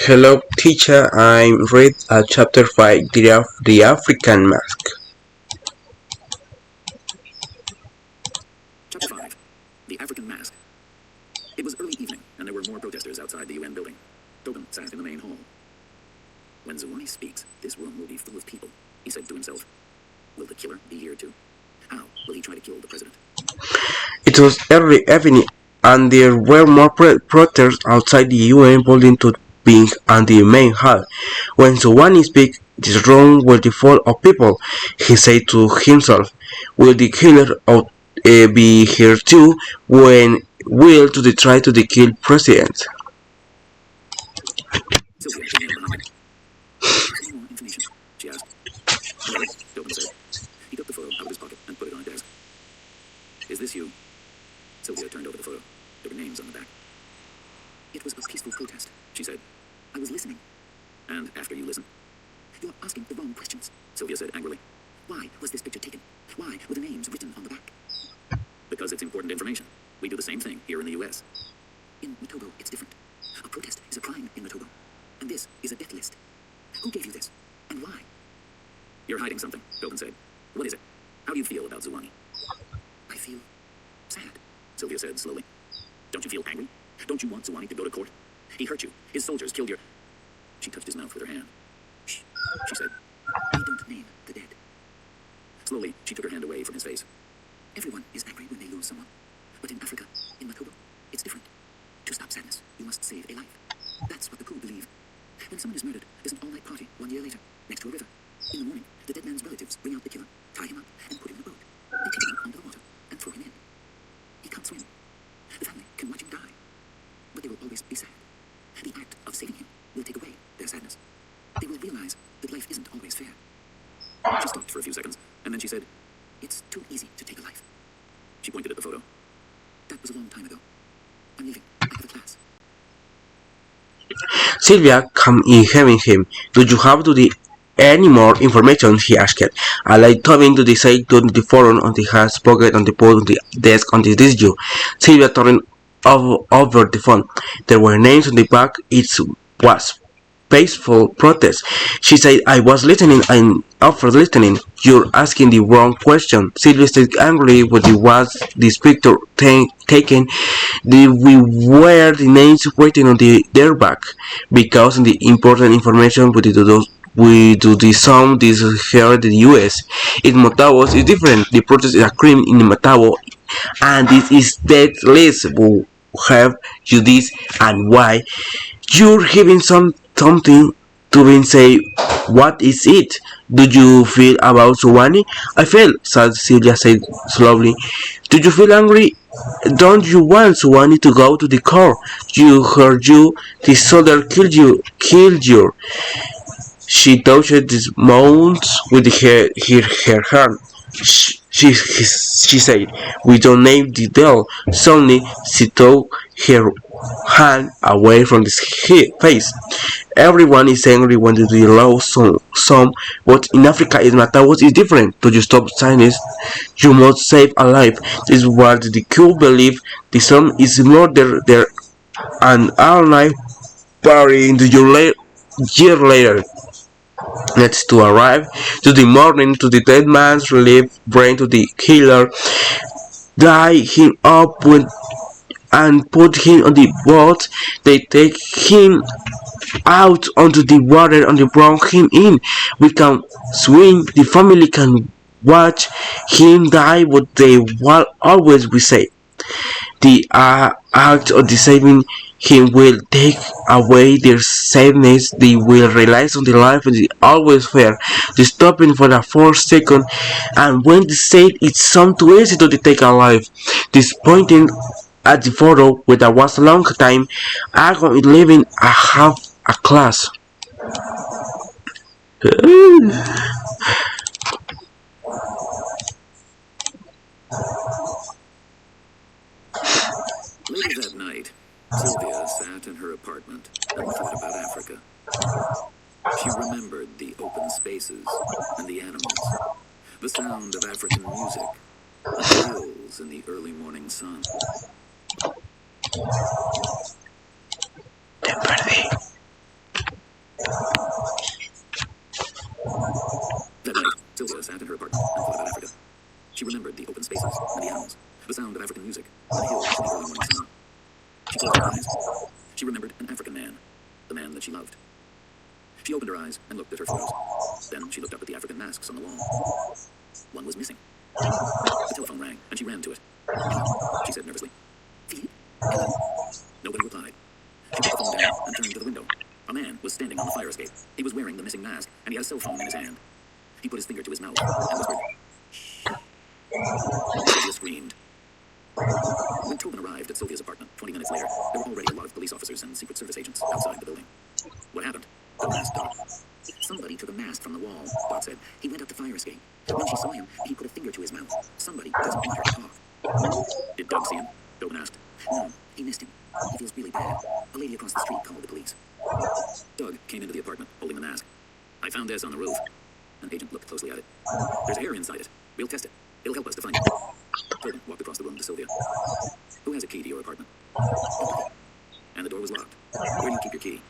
Hello, teacher. I'm read chapter 5, the African Mask. Chapter 5. The African Mask. It was early evening, and there were more protesters outside the UN building. Tobin sat in the main hall. When Zouani speaks, this room will be full of people, he said to himself. Will the killer be here too? How will he try to kill the president? It was early evening, and there were more protesters outside the UN building to being on the main hall. When Zouani speak, this room will be full of people, he said to himself. Will the killer be here too? When will to try to kill president? Sylvia came in behind him. Any more information? She asked. No, Tobin said. He took the photo out of his pocket and put it on a desk. Is this you? Sylvia turned over the photo. There were names on the back. It was a peaceful protest, she said. I was listening. And after you listened? You're asking the wrong questions, Sylvia said angrily. Why was this picture taken? Why were the names written on the back? Because it's important information. We do the same thing here in the US. In Matobo, it's different. A protest is a crime in Matobo. And this is a death list. Who gave you this? And why? You're hiding something, Tobin said. What is it? How do you feel about Zouani? I feel sad, Sylvia said slowly. Don't you feel angry? Don't you want Zouani to go to court? He hurt you. His soldiers killed your... She touched his mouth with her hand. Shh, she said. We don't name the dead. Slowly, she took her hand away from his face. Everyone is angry when they lose someone. But in Africa, in Matobo, it's different. To stop sadness, you must save a life. That's what the Ku believe. When someone is murdered, there's an all-night party 1 year later, next to a river. In the morning, the dead man's relatives bring out the killer, tie him up, and put him in a boat. They take him out onto the water and throw him in. He can't swim. The family can watch him die. But they will always be sad. The act of saving him will take away their sadness. They will realize that life isn't always fair. She stopped for a few seconds, and then she said, It's too easy to take a life. She pointed at the photo. That was a long time ago. I'm leaving. I have a class. Sylvia came in hearing him. Do you have any more information? He asked. I like Tobin to say to the phone on the hand's pocket on the put on the desk on the this you. Sylvia turned over the phone. There were names on the back. It was peaceful protest. She said, I was listening and after listening, you're asking the wrong question. Sylvia said angrily when it was this picture taken. We were the names written on their back because the important information we do the sum this here in the US. In Motabo is different. The protest is a crime in Motabo and this is dead list. We have you this and why you're having something to be say what is it? Do you feel about Suwani? I feel, Celia said slowly. Do you feel angry? Don't you want Suwani to go to the court? You heard you, the soldier killed you. She touched his mouth with her hand. She said, we don't name the doll. Suddenly, she took her hand away from his face. Everyone is angry when they lose some, but in Africa, in Matawas is different. To you stop science, you must save a life. This is what the Q believe. The sun is murdered there, and all night party into your year later. Next to arrive to the morning to the dead man's relief, bring to the killer, tie him up with and put him on the boat. They take him out onto the water and they bring him in. We can swim. The family can watch him die, but they will always be safe. The act of saving him will take away their sadness. They will realize on the life is always fair. They stopping for the 4 second, and when they say it's some too easy to take a life, this pointing at the photo where there was a long time ago living a half a class. Later that night, Sylvia sat in her apartment and thought about Africa. She remembered the open spaces and the animals, the sound of African music, the hills in the early morning sun. Te perdí. remembered an African man, the man that she loved. She opened her eyes and looked at her photos. Then she looked up at the African masks on the wall. One was missing. The telephone rang, and she ran to it. "Hello," she said nervously. "Philippe? Hello?" Nobody replied. She put the phone down and turned to the window. A man was standing on the fire escape. He was wearing the missing mask, and he had a cell phone in his hand. He put his finger to his mouth and whispered, "Shh." Sylvia screamed. When Tobin arrived at Sylvia's apartment 20 minutes later, there were already a lot of police officers and Secret Service agents outside the building. "What happened?" Tobin asked Dot. "Somebody took a mask from the wall," Dot said. "He went up the fire escape. When she saw him, he put a finger to his mouth. Somebody doesn't want her to talk." "Did Doug see him?" Tobin asked. "No, he missed him. He feels really bad. A lady across the street called the police." Doug came into the apartment holding the mask. "I found this on the roof." An agent looked closely at it. "There's air inside it. We'll test it. It'll help us to find it." Tobin walked across the room to Sylvia. "Who has a key to your apartment?" "Nobody." "And the door was locked. Where do you keep your key?"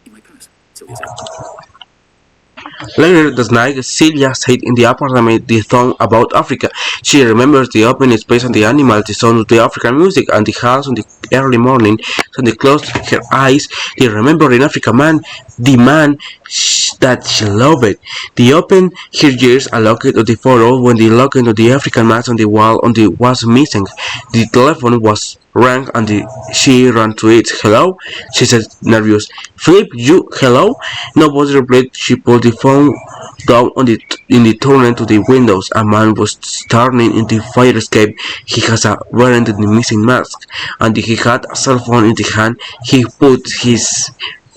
"In my purse," Sylvia said. Later that night, Celia sat in the apartment the thought about Africa. She remembers the open space and the animals, the sound of the African music, and the house in the early morning. So they closed her eyes. They remembered an African man, the man that she loved. They opened her ears and looked at the photo when the locket of the African mask on the wall was missing. The telephone was rang and she ran to it. "Hello?" she said, nervous. "Philip, you? Hello?" Nobody replied. She put the phone down in the tunnel to the windows. A man was standing in the fire escape. He was wearing the missing mask, and he had a cell phone in the hand. He put his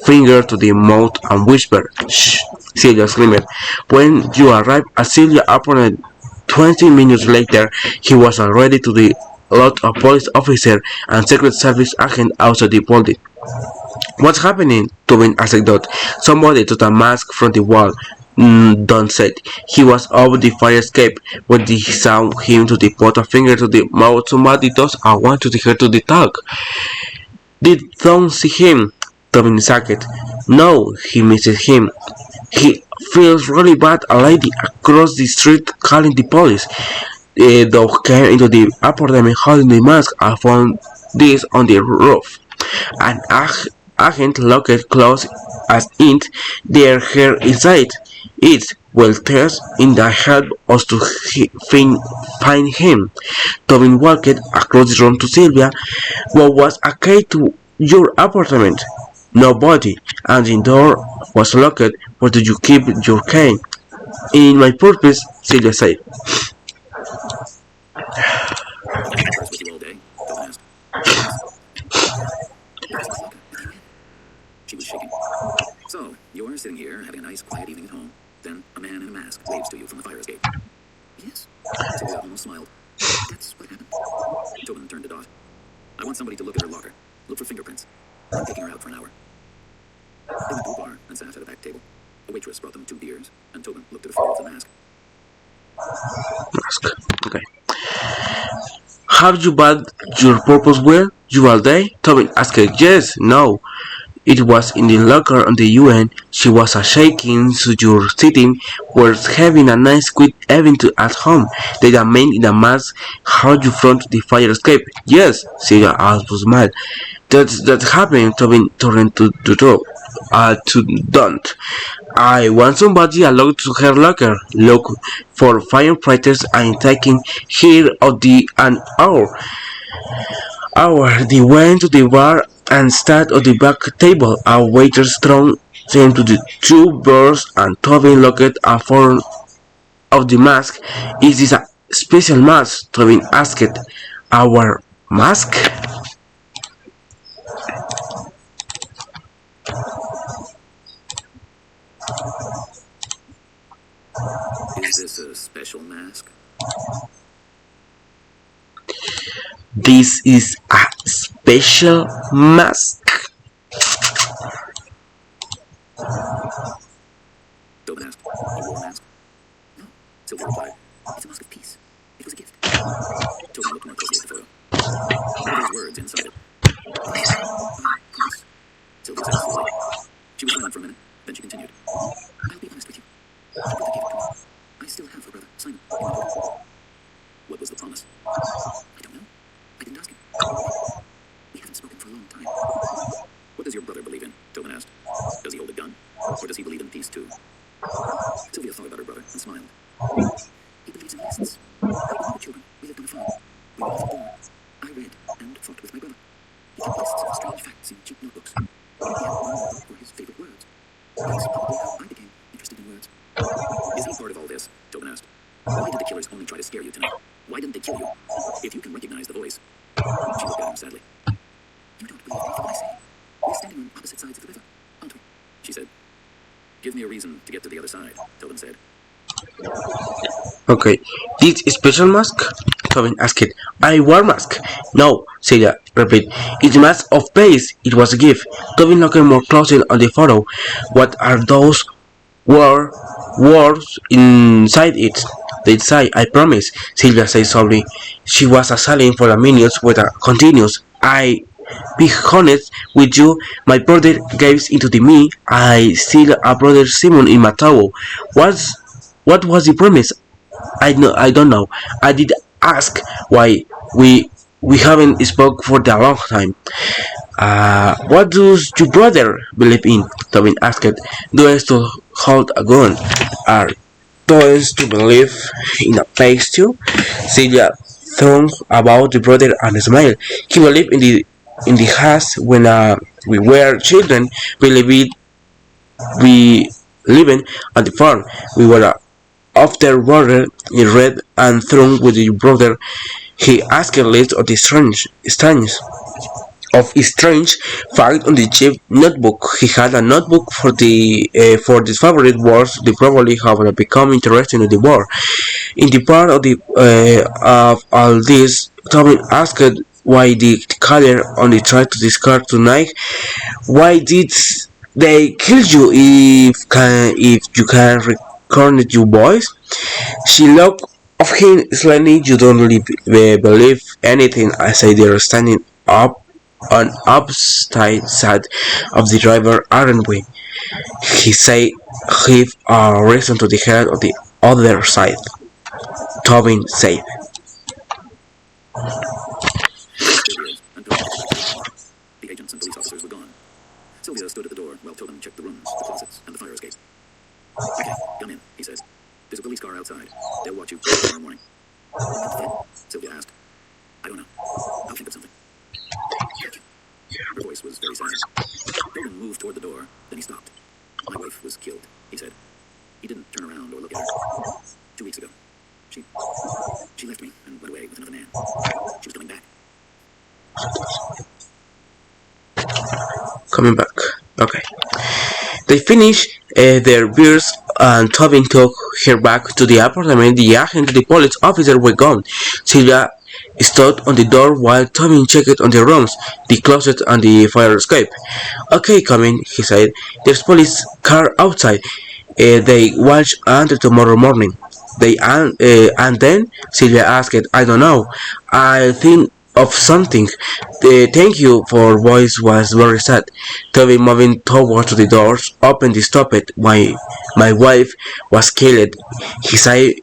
finger to the mouth and whispered, "Shh!" Celia screamed. When you arrived at Celia's apartment 20 minutes later, he was already to the lot of police officers and Secret Service agents outside the building. "What's happening?" Tobin asked Dot. "Somebody took a mask from the wall," Don said. "He was over the fire escape. When they saw him to the put a finger to the mouth, somebody does I want to her to the talk." "Did Don see him?" Tobin asked. "No, he missed him. He feels really bad." A lady across the street calling the police. Dog came into the apartment holding the mask. "I found this on the roof." An agent looked close at it. Their hair inside it will test in the help us to find him. Tobin walked across the room to Sylvia. "What was a key to your apartment?" "Nobody, and the door was locked. Where did you keep your key?" "In my purse," Sylvia said. "You keep your purse with you all day?" Tobin asked. "Yes." "Because it's locked with you in." She was shaking. "So, you're sitting here having a nice quiet evening at home. Then a man in a mask waves to you from the fire escape." "Yes." Sylvia almost smiled. "That's what happened." Tobin turned to Dot. "I want somebody to look at her locker. Look for fingerprints. I'm taking her out for an hour." They went to a bar and sat at a back table. A waitress brought them 2 beers, and Tobin looked at a photo of the mask. Mask. Okay. "Have you bad your purpose well? You all day?" Tobin asked. "Yes, no. It was in the locker on the UN. She was a shaking, so you're sitting. We're having a nice quick event at home. They a man in a mask. How you front the fire escape?" "Yes," Celia also smiled. That happened." Tobin turned to don't. "I want somebody allowed to her locker. Look for firefighters and taking here of the an hour. They went to the bar and sat at the back table. A waiter threw them to the 2 beers and Tobin looked at four of the mask. "Is this a special mask?" Tobin asked. "Our mask?" "Is this a special mask?" "This is a special mask." Tobin asked. "You wore a mask?" "No," Sylvia replied. "It's a mask of peace. It was a gift." Tobin looked more closely at the photo. "What are those words inside it?" "Promise," Sylvia said slowly. She was silent for a minute, then she continued. "I'll be honest with you. My brother gave it to me. I still have a brother, Simon, in my book." "What was the promise?" "I don't know. I didn't ask him. We haven't spoken for a long time." "What does your Tobin asked. Does he hold a gun? Or does he believe in peace too? Sylvia thought about her brother and smiled. He believes in innocence. Like when we were children, we lived on a farm. We were off the door. I read and fought with my brother. He kept lists of strange facts in cheap notebooks. He had one notebook for his favorite words. That's probably how I became interested in words. Is he part of all this? Tobin asked. Why did the killers only try to scare you tonight? Why didn't they kill you? If you can recognize the voice. She looked at him sadly. You don't believe anything I say. We're standing on opposite sides of the river, aren't we? She said. Give me a reason to get to the other side, Tobin said. Okay, this special mask? Tobin asked. I wear mask. No, Celia replied. It's a mask of peace. It was a gift. Tobin looked more closely on the photo. What are those words inside it? They say, I promise, Sylvia said softly. She was silent for a minute with a continuous, I be honest with you, my brother gave into the me. I still a brother Simon in my towel. What was the promise? I don't know. I did ask why we haven't spoke for a long time. What does your brother believe in? Tobin asked. Does to hold a gun? Are those to believe in a place too? Celia thought about the brother and smiled. He believed in the house when we were children. We lived at the farm. We were after water in red and thrown with your brother. He asked a list of the strange fact on the cheap notebook. He had a notebook for his favorite words. They probably have become interested in the war. In the part of all this, Tommy asked why the killer only tried to discard tonight. Why did they kill you if you can recognize your voice? She looked of him slightly. You don't believe anything I say. They're standing up on opposite side of the river, aren't we? He said, give a reason to the head of the other side. Tobin said. They disappeared, and Tobin took her back to the apartment. The agents and police officers were gone. Sylvia stood at the door while Tobin checked the rooms, the closets, and the fire escape. Okay, come in, he said. There's a police car outside. They'll watch you tomorrow morning. And then? Sylvia asked. I don't know. I'll think of something. Thank you. Her voice was very sad. Tobin moved toward the door, then he stopped. My wife was killed, he said. He didn't turn around or look at her. 2 weeks ago. She left me and went away with another man. She was coming back. Coming back. Okay. They finished their beers and Tobin took her back to the apartment. The agent and the police officer were gone. Sylvia stood on the door while Tobin checked on the rooms, the closet and the fire escape. Okay, come in, he said. There's police car outside. They watch until tomorrow morning. And then Sylvia asked, I don't know. I think of something. The thank you for voice was very sad. Toby moving towards the doors, opened and stopped it. My wife was killed. He said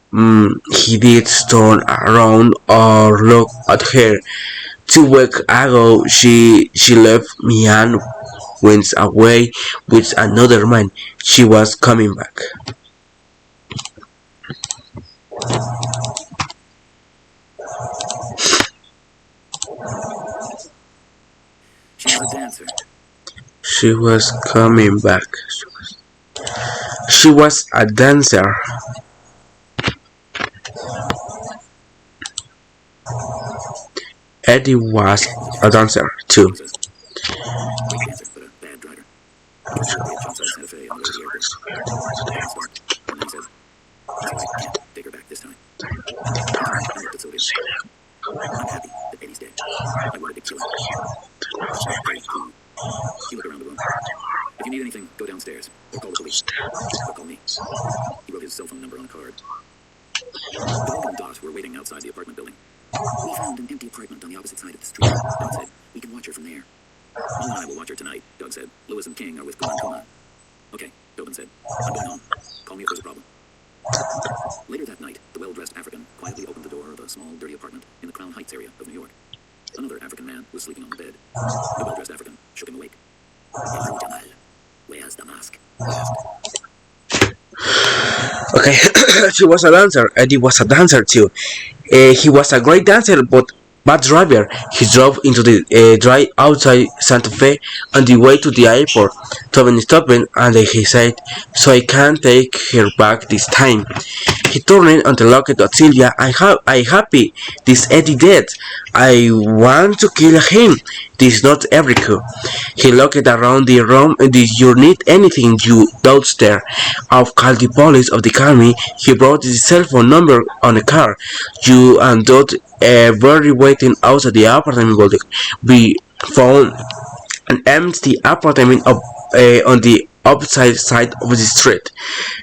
he did turn around or look at her. 2 weeks ago she left me and went away with another man. She was coming back. She was a dancer. She was coming back. She was a dancer. Eddie was a dancer too. Great dancer, but a bad driver. He was shortly at outside Santa Fe on the way to the airport. He stopped, and then said, "So I can't take her back this time." I looked at Sylvia. I'm happy that Eddie's dead. I wanted to kill him. It's not very cool. He looked around the room. If you need anything, go downstairs or call the police. Or call me. He wrote his cell phone number on a card. The Doug and Dot were waiting outside the apartment building. We found an empty apartment on the opposite side of the street, Doug said. We can watch her from there. Mom and I will watch her tonight, Doug said. Lewis and King are with Glenn. Okay, Tobin said. I'm going home. Call me if there's a problem. Later that night, the well-dressed African quietly opened the door of a small, dirty apartment in the Crown Heights area of New York. Another African man was sleeping on the bed. The well-dressed African shook him awake. Hello, Jamal. he asked. Okay, she was a dancer, Eddie was a dancer too. He was a great dancer, but bad driver. He drove into the dry outside Santa Fe on the way to the airport. Tobin stopped and he said, "So I can't take her back this time." He turned and looked at Sylvia. I happy. This Eddie dead. I want to kill him. This is not Erico. He looked around the room. Did you need anything, you downstairs? I've called the police of the army. He brought his cell phone number on a car. You and Dot were waiting outside the apartment building. We found an empty apartment on the opposite side of the street.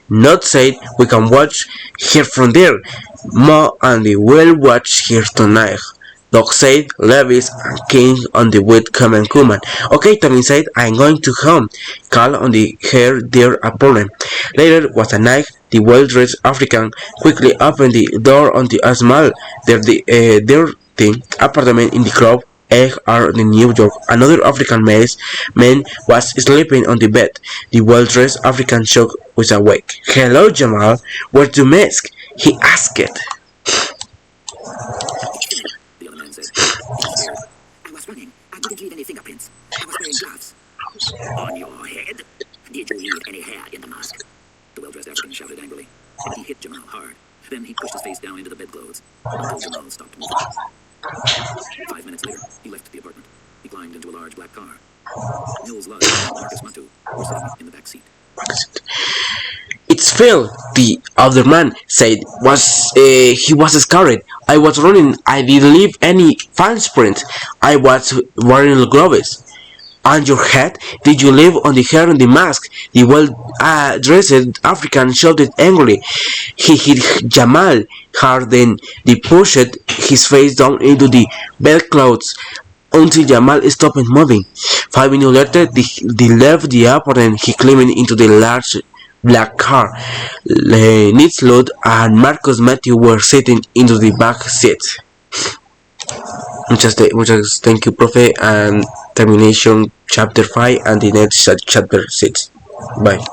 Not said we can watch her from there. Ma and we will watch her tonight. Doc said Levis and King on the wood come and come. Okay, Tommy said I'm going to home. Call on the hair their apartment. Later was a night. The well-dressed African quickly opened the door on the small dirty apartment in the club are in New York. Another African man was sleeping on the bed. The well-dressed African shock was awake. "Hello, Jamal. Where's the mask?" he asked. It's Philip, the other man said. He was scared. I was running. I didn't leave any fingerprints. I was wearing gloves. On your head? Did you leave any hair in the mask? The well-dressed African shouted angrily. He hit Jamal hard. Then he pushed his face down into the bedclothes until Jamal stopped moving. 5 minutes later, he left the apartment. He climbed into a large black car. Mills Lodge and Marcus Matu were sitting in the back seat. "It's Phil," the other man said. He was scared. "I was running. I didn't leave any fingerprints. I was wearing gloves." "On your head? Did you leave on the hair and the mask?" The well-dressed African shouted angrily. He hit Jamal hard, then he pushed his face down into the bedclothes until Jamal stopped moving. 5 minutes later, they left the apartment. He climbed into the large black car. Nitzlot and Marcus Matthew were sitting into the back seat. Muchas thank you, profe, and termination chapter 5 and the next chapter 6. Bye.